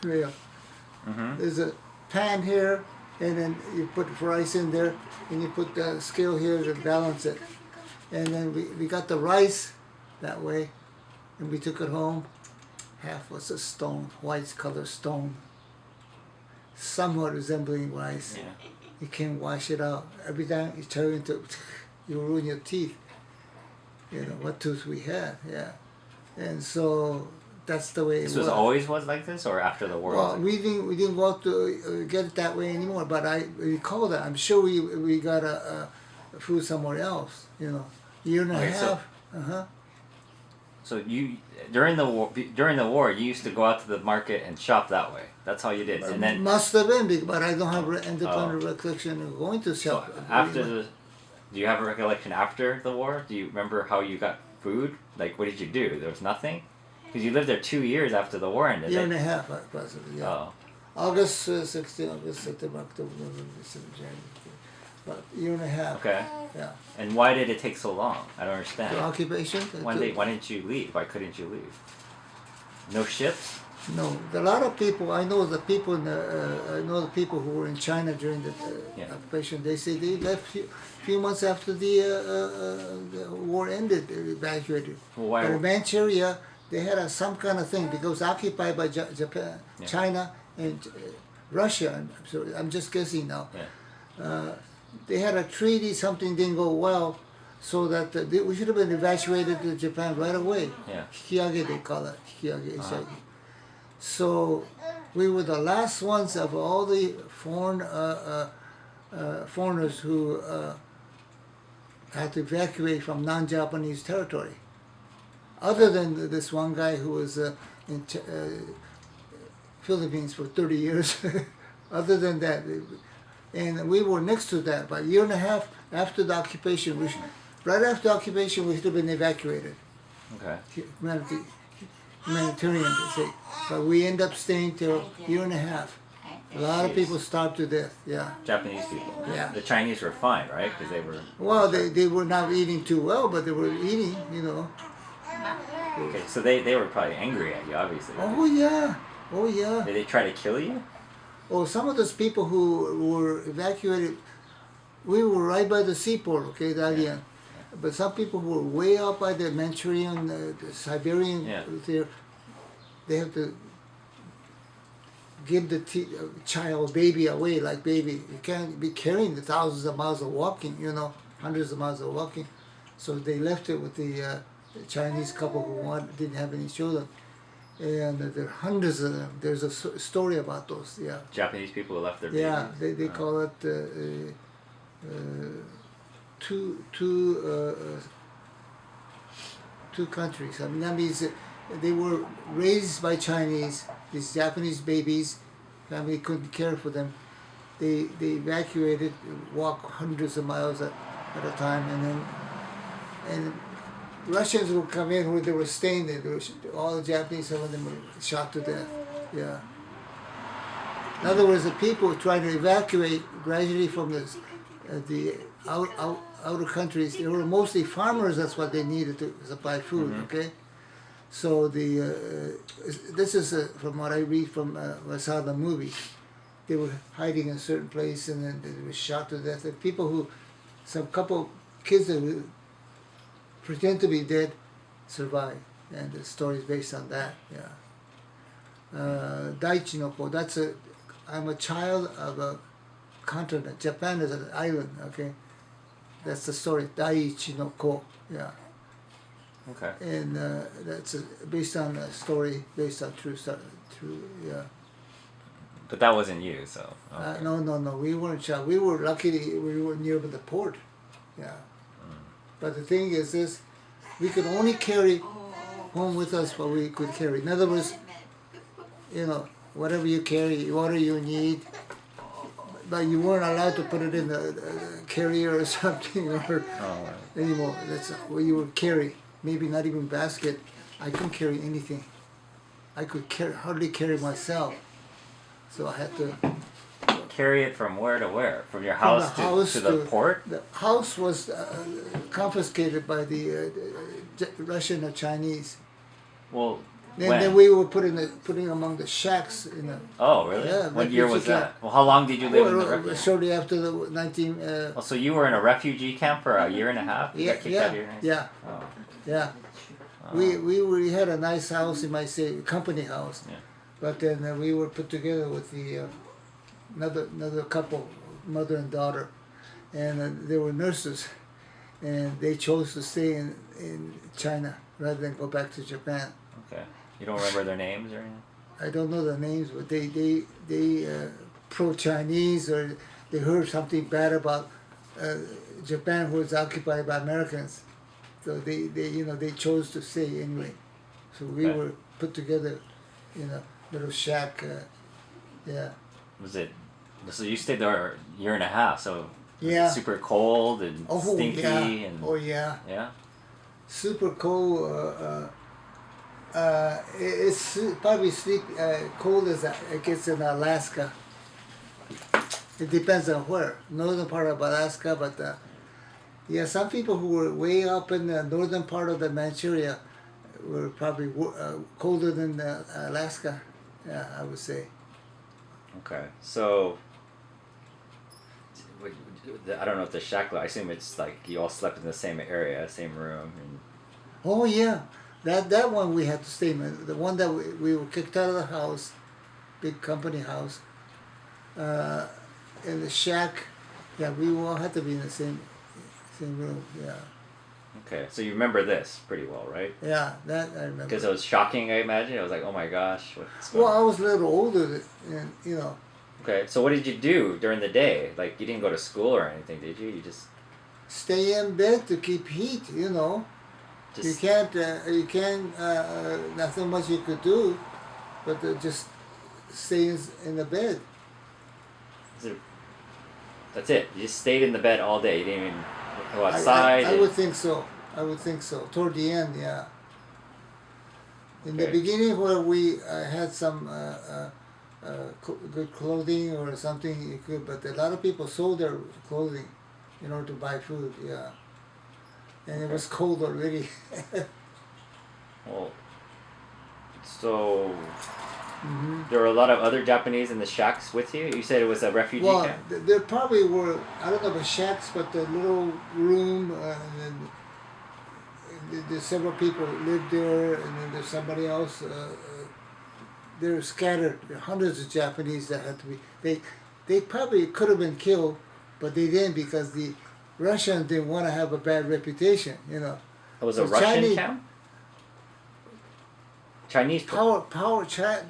Yeah. Mm-hmm. There's a pan here, and then you put rice in there, and you put the scale here to balance it. And then we got the rice that way, and we took it home. Half was a stone, white color stone, somewhat resembling rice. Yeah. You can't wash it out. Every time you turn into, you ruin your teeth. You know what tooth we had, yeah. And so that's the way This it was was. always was like this, or after the war? Well, we didn't go out to get it that way anymore. But I recall that. I'm sure we got a food somewhere else. You know, year and a Okay, so- half. So you during the war you used to go out to the market and shop that way. That's how you did. And then Must have been, but I don't have independent Oh. recollection of going to so shop. after the, do you have a recollection after the war? Do you remember how you got food? Like what did you do? There was nothing, because you lived there 2 years after the war ended. Year and a half, possibly. Yeah. Oh, August 16, August, September, October, November, December, January. But year and a half. okay. Yeah. And why did it take so long? I don't The understand. occupation. Why didn't you leave? Why couldn't you leave? No ships? No, a lot of people. I know the people in I know the people who were in China during the Yeah. occupation. They say they left few months after the war ended. They evacuated. Well, why? But in Manchuria, they had some kind of thing because occupied by Japan, Yeah. China, and Russia. I'm just guessing now. Yeah. They had a treaty. Something didn't go well, so that we should have been evacuated to Japan right away. Yeah. Hikiage, they call it. Hikiage. So we were the last ones of all the foreigners who had to evacuate from non-Japanese territory. Other than this one guy who was in Philippines for 30 years. Other than that, and we were next to that. But a year and a half after the occupation, right after the occupation, we should have been evacuated. Okay. Humanitarian, they say. But we end up staying till a year and a half. A lot of people starved to death, yeah. Japanese people. Yeah. The Chinese were fine, right? Because they were. Well, they were not eating too well, but they were eating, you know. Okay, so they were probably angry at you, obviously. Oh, yeah. Oh, yeah. Did they try to kill you? Oh, some of those people who were evacuated, we were right by the seaport, okay, Dalian. But some people who were way out by the Manchurian, the Siberian, Yeah. there, they have to give the child, baby away like baby. You can't be carrying the thousands of miles of walking, you know, hundreds of miles of walking. So they left it with the Chinese couple who didn't have any children. And there are hundreds of them. There's a story about those, yeah. Japanese people who left their babies? Yeah, they call it two countries. I mean, that means they were raised by Chinese. These Japanese babies, family couldn't care for them. They evacuated, walk hundreds of miles at a time, and Russians would come in where they were staying there. All the Japanese, some of them were shot to death. Yeah. In other words, the people trying to evacuate gradually from the outer countries, they were mostly farmers. That's what they needed to supply food. Mm-hmm. Okay, so this is from what I read from I saw the movie. They were hiding in a certain place, and then they were shot to death. And people some couple kids that would pretend to be dead survive, and the story is based on that. Yeah. Daichi no Ko. I'm a child of a continent. Japan is an island. Okay, that's the story. Daichi no Ko. Yeah. Okay. And that's based on a story based on true. Yeah. But that wasn't you, so. Okay. No. We weren't shot. We were lucky. We were near the port. Yeah. But the thing is this, we could only carry home with us what we could carry. In other words, you know, whatever you carry, water you need, but you weren't allowed to put it in the carrier or something or anymore. That's what you would carry. Maybe not even basket. I couldn't carry anything. I could hardly carry myself. So I had to Carry it from where to where? From your From house, to the port? The house was confiscated by the Russian or Chinese. Well, Then we were putting among the shacks in the. Oh, really? Yeah, What year was refugee that? Well, how long did you live in the Well, refugee? shortly after the 19. Oh, so you were in a refugee camp for a year and a half? You got kicked out of your house? Yeah. Oh. Yeah. Oh. We had a nice house, you might say, company house. Yeah. But then we were put together with the another couple, mother and daughter, and they were nurses, and they chose to stay in China rather than go back to Japan. Okay. You don't remember their names or anything? I don't know the names, but they pro-Chinese, or they heard something bad about Japan was occupied by Americans, so they chose to stay anyway. So we Okay. were put together in a little shack. Yeah. Was it? So you stayed there a year and a half. So was Yeah. it super cold and stinky yeah. and Oh yeah. yeah. Super cold. It's probably cold as it gets in Alaska. It depends on where. Northern part of Alaska, but yeah, some people who were way up in the northern part of the Manchuria were probably colder than Alaska. Yeah, I would say. Okay. So I don't know if the shack. I assume it's like you all slept in the same area, same room. And Oh yeah, that one we had to stay in. The one that we were kicked out of the house, big company house. In the shack, yeah, we all had to be in the same room. Yeah, okay. So you remember this pretty well, right? yeah, that I remember. Because it was shocking. I imagine it was like, oh my gosh, what's going Well, on? I was a little older, and you know. Okay. So what did you do during the day? Like you didn't go to school or anything, did you? You just Stay in bed to keep heat, you know. You can't, nothing much you could do, but just stay in the bed. That's it. You just stayed in the bed all day. You didn't even go outside. I would think so. I would think so. Toward the end, yeah. In the Okay. beginning, where we had some good clothing or something, you could, but a lot of people sold their clothing in order to buy food, yeah. And it was cold already. Well, so Hmm. there were a lot of other Japanese in the shacks with you. You said it was a refugee Well, camp. there probably were, I don't know if shacks, but the little room, and then there's several people lived there, and then there's somebody else. They're scattered. There are hundreds of Japanese that had to be. They probably could have been killed, but they didn't because the Russians didn't want to have a bad reputation. You know. It was a So Russian Chinese- camp. Chinese.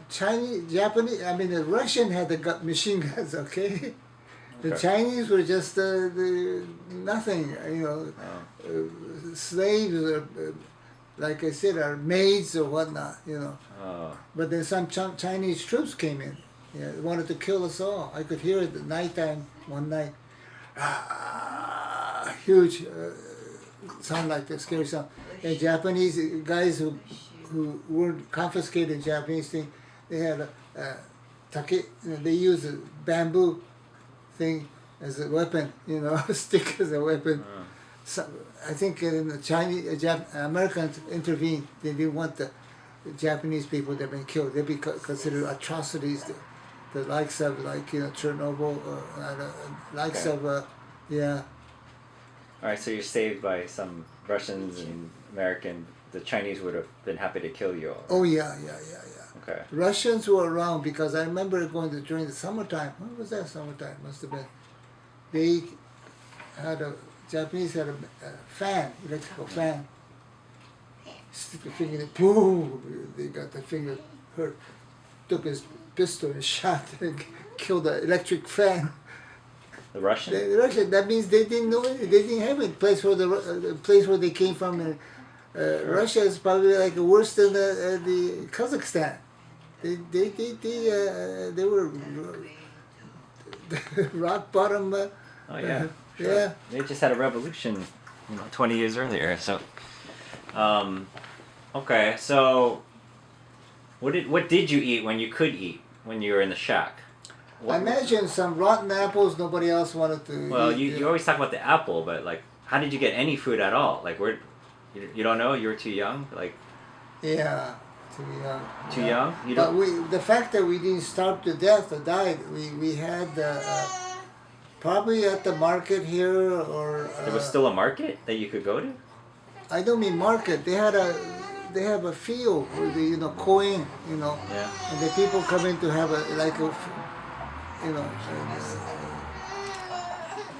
Chinese, Japanese. I mean, the Russian had the machine guns. Okay. The Okay. Chinese were just the nothing. You know. Oh. Slaves, or, like I said, are maids or whatnot, you know. Oh. But then some Chinese troops came in. Yeah, they wanted to kill us all. I could hear it at nighttime one night. Huge sound like a scary sound. And Japanese guys who weren't confiscated Japanese thing, they had a take. They used a bamboo thing as a weapon, you know, a stick as a weapon. So, I think in the Chinese, Americans intervened. They didn't want the Japanese people that had been killed. They'd be considered atrocities, the likes of Chernobyl, likes Okay. of yeah. All right. So you're saved by some Russians and American. The Chinese would have been happy to kill you all. Oh yeah. Okay. Russians were around because I remember going during the summertime. When was that summertime? Must have been. They had Japanese had a fan, electrical fan. Stick the finger in it, boom! They got the finger hurt. Took his pistol and shot and killed the electric fan. The Russian. The Russian, that means they didn't know it. They didn't have it. The place where they came from. Russia is probably like worse than the Kazakhstan. They were rock bottom. Oh yeah. Sure. Yeah. They just had a revolution, 20 years earlier. So, okay. So, what did you eat when you could eat when you were in the shack? I imagine some rotten apples nobody else wanted to Well, eat. you always talk about the apple, but like, how did you get any food at all? Like, you don't know? You were too young. Like, Yeah, too young. Too young? You But don't. the fact that we didn't starve to death or died, we had probably at the market here or. There was still a market that you could go to. I don't mean market. They have a field where they coin, Yeah. and the people come in to have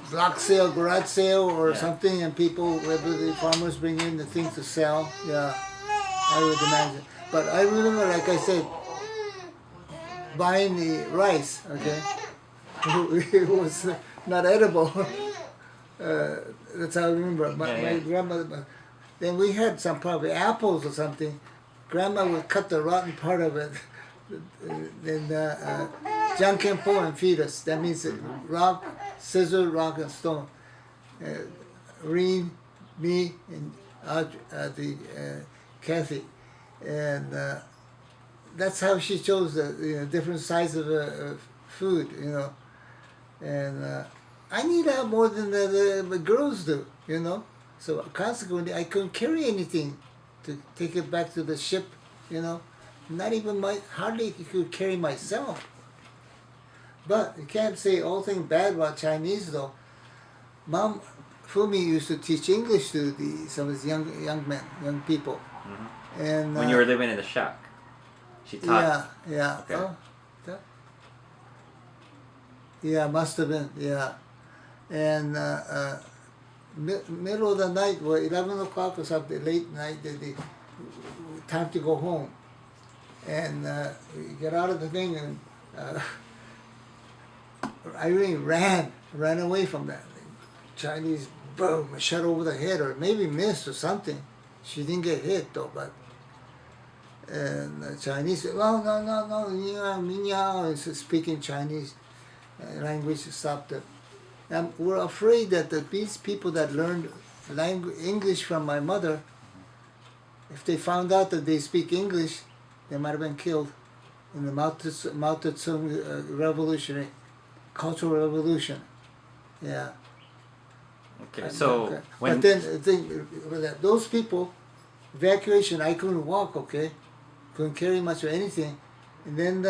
block sale, garage sale, or Yeah. something, and people, whether the farmers bring in the things to sell. Yeah, I would imagine. But I remember, like I said, buying the rice. Okay, it was not edible. That's how I remember. My grandmother. Then we had some probably apples or something. Grandma would cut the rotten part of it. Then Jankenpo and feed us. That means rock, scissor, rock, and stone. Reen, me, and Kathy, and that's how she chose the different size of food. And I need that more than the girls do. So consequently, I couldn't carry anything to take it back to the ship. Not even hardly could carry myself. But you can't say all things bad about Chinese though. Mom, Fumi used to teach English to some of these young men, young people. Mm-hmm. And When you were living in the shack, she taught. Yeah. Okay. Oh, yeah, must have been. Yeah, and middle of the night, 11 o'clock or something, late night, time to go home, and we get out of the thing, and I really ran away from that. Chinese, boom, shot over the head, or maybe missed or something. She didn't get hit though, but. And the Chinese said, "Oh, no, Minya," speaking Chinese language stopped it. And we're afraid that these people that learned English from my mother, if they found out that they speak English, they might have been killed in the Mao Tse-tung revolutionary, cultural revolution. Yeah. Okay, so when But then those people, evacuation, I couldn't walk. Okay, couldn't carry much of anything, and then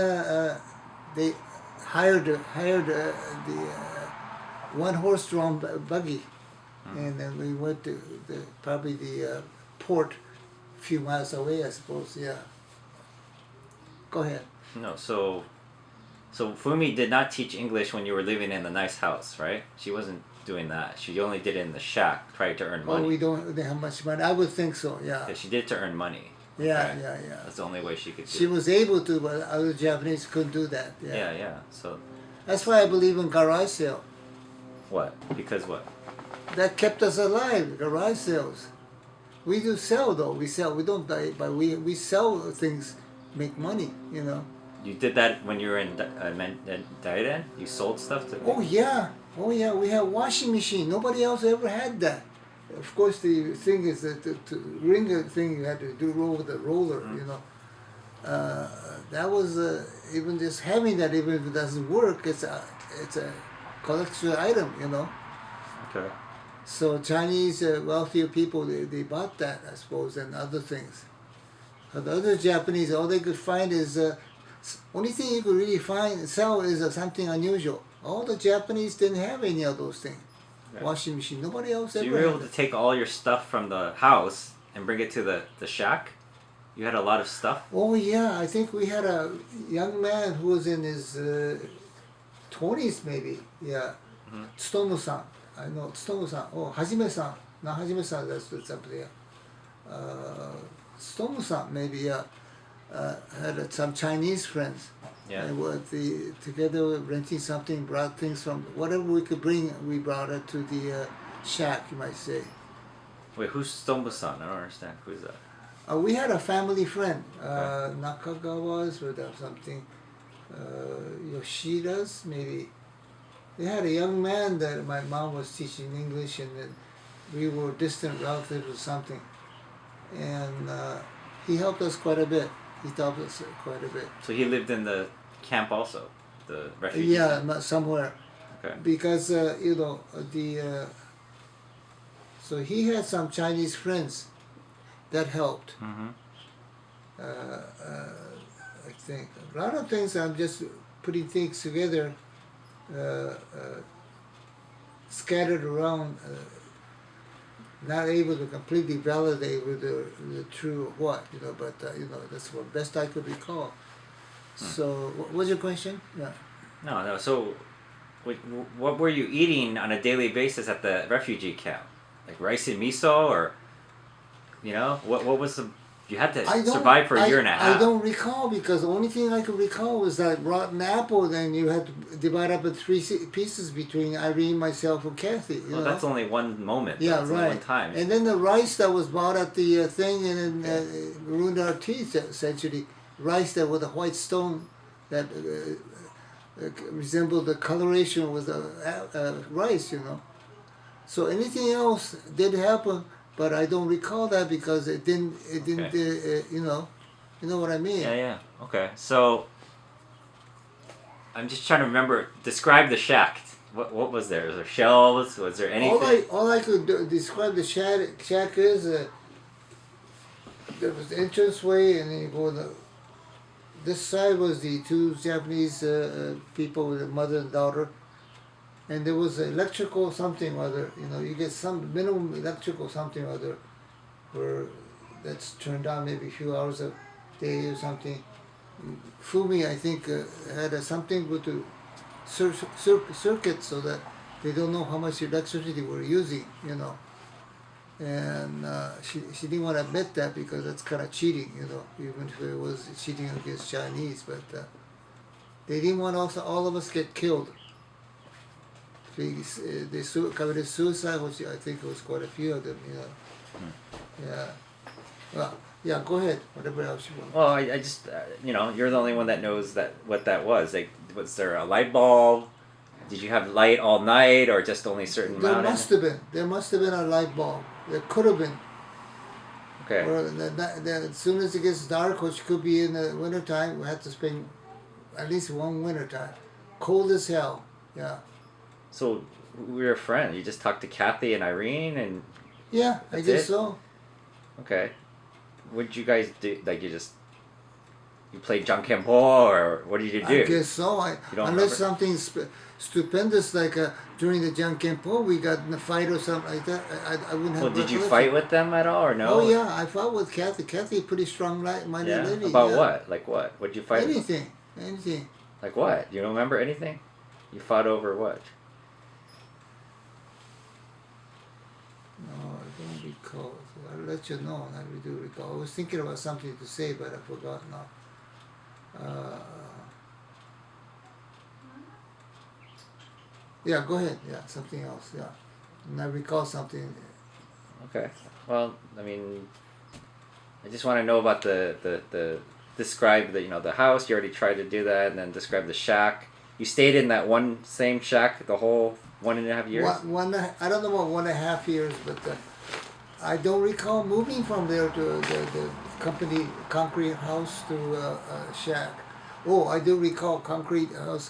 they hired the one-horse-drawn buggy, and then we went to probably the port, a few miles away, I suppose. Yeah. Go ahead. no, so Fumi did not teach English when you were living in the nice house, right? She wasn't doing that. She only did it in the shack, tried to earn money. Oh, we don't have much money. I would think so. Yeah. Yeah, she did it to earn money. Yeah, Okay. yeah. That's the only way she could do She it. was able to, but other Japanese couldn't do that. Yeah. Yeah. So That's why I believe in garage sale. what? Because what? That kept us alive. Garage sales. We do sell though. We sell. We don't die, but we sell things, make money. You did that when you were in Daiden? You sold stuff to Oh yeah. We have washing machine. Nobody else ever had that. Of course, the thing is that to wring the thing, you had to do over the roller. That was even just having that. Even if it doesn't work, it's a collection item. Okay. So Chinese wealthier people, they bought that, I suppose, and other things. But the other Japanese, all they could find is only thing you could really sell is something unusual. All the Japanese didn't have any of those things. Okay. Washing machine, nobody else So ever you were had able to it. take all your stuff from the house and bring it to the shack? You had a lot of stuff? Oh yeah, I think we had a young man who was in his 20s maybe. Yeah, Tsutomu-san. I know Tsutomu-san. Oh, Hajime-san. Not Hajime-san. That's up there. Tsutomu-san maybe. Yeah. Had some Chinese friends. Yeah. And together renting something, brought things from whatever we could bring. We brought it to the shack, you might say. Wait, who's Stomba-san? I don't understand. Who's that? We had a family friend, Okay. Nakagawa's or something, Yoshida's maybe. They had a young man that my mom was teaching English, and then we were distant relatives or something. And he helped us quite a bit. He helped us quite a bit. So he lived in the camp also? The refugee Yeah, camp? somewhere. Okay. Because, so he had some Chinese friends that helped. Mm-hmm. I think a lot of things I'm just putting things together, scattered around, not able to completely validate with the true what, but that's what best I could recall. So, what was your question? Yeah. No. So, what were you eating on a daily basis at the refugee camp? Like rice and miso, or what was the? You had to survive for a year and a half. I don't recall, because the only thing I could recall was that rotten apple. Then you had to divide up in three pieces between Irene, myself, and Kathy. Well, that's only one moment. Yeah, that's right. Only one time. And then the rice that was bought at the thing and ruined our teeth, essentially. Rice that with a white stone that resembled the coloration with rice, So anything else did happen, but I don't recall that because it didn't. Okay. You know what I mean? Yeah. Okay. So I'm just trying to remember. Describe the shack. What was there? Was there shelves? Was there anything? All I could describe the shack is there was the entranceway, and then you go this side was the two Japanese people with a mother and daughter, and there was electrical something or other. You get some minimum electrical something or other, where that's turned on maybe a few hours a day or something. Fumi, I think, had something with the circuit so that they don't know how much electricity we're using, And she didn't want to admit that because that's kind of cheating, even if it was cheating against Chinese. But they didn't want all of us get killed. They committed suicide, which I think was quite a few of them, Yeah. Well, yeah, go ahead. Whatever else you want. Well, I just, you're the only one that knows what that was. Like, was there a light bulb? Did you have light all night, or just only certain amount? There must have been a light bulb. There could have been. Okay. Or as soon as it gets dark, which could be in the wintertime, we have to spend at least one winter time. Cold as hell. Yeah. So we were friends. You just talked to Kathy and Irene, and yeah, I guess so. Okay. What did you guys do? Like, you played Jankenpo, or what did you do? I guess so. Unless something stupendous like during the Jankenpo, we got in a fight or something like that. I wouldn't have. Well, did you fight with them at all, or no? Oh yeah, I fought with Kathy. Kathy, a pretty strong-minded lady. About what? Like what? What did you fight? Anything. Like what? You don't remember anything? You fought over what? No, I don't recall. I'll let you know. I do recall. I was thinking about something to say, but I forgot now. Yeah, go ahead. Yeah, something else. Yeah, and I recall something. Okay. Well, I mean, I just want to know about the describe the house. You already tried to do that, and then describe the shack. You stayed in that same shack the whole 1.5 years? I don't know about 1.5 years, but I don't recall moving from there to the company concrete house to shack. Oh, I do recall concrete house.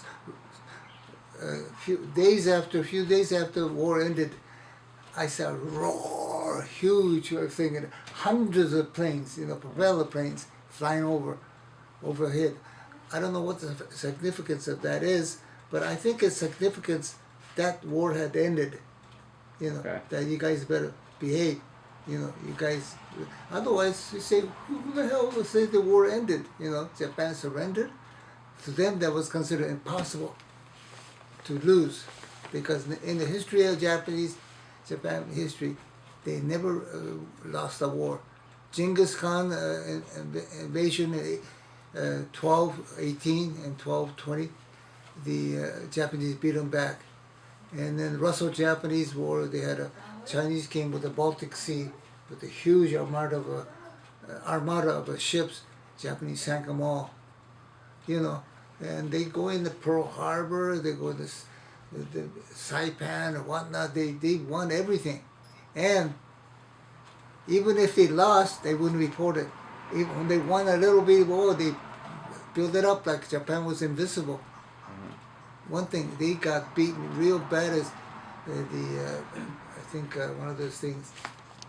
Few days after the war ended, I saw a roar, huge thing, and hundreds of planes, propeller planes flying overhead. I don't know what the significance of that is, but I think it's significance that war had ended. Okay. That you guys better behave. You guys. Otherwise, you say, who the hell will say the war ended? Japan surrendered. To them, that was considered impossible to lose, because in the history of Japan history, they never lost a war. Genghis Khan invasion 1218 and 1220, the Japanese beat them back. And then Russo-Japanese War, they had a Chinese came with the Baltic Sea with a huge armada of ships. Japanese sank them all, and they go into Pearl Harbor, they go to the Saipan or whatnot. They won everything, and even if they lost, they wouldn't report it. Even when they won a little bit of war, they built it up like Japan was invisible. One thing, they got beaten real bad is I think one of those things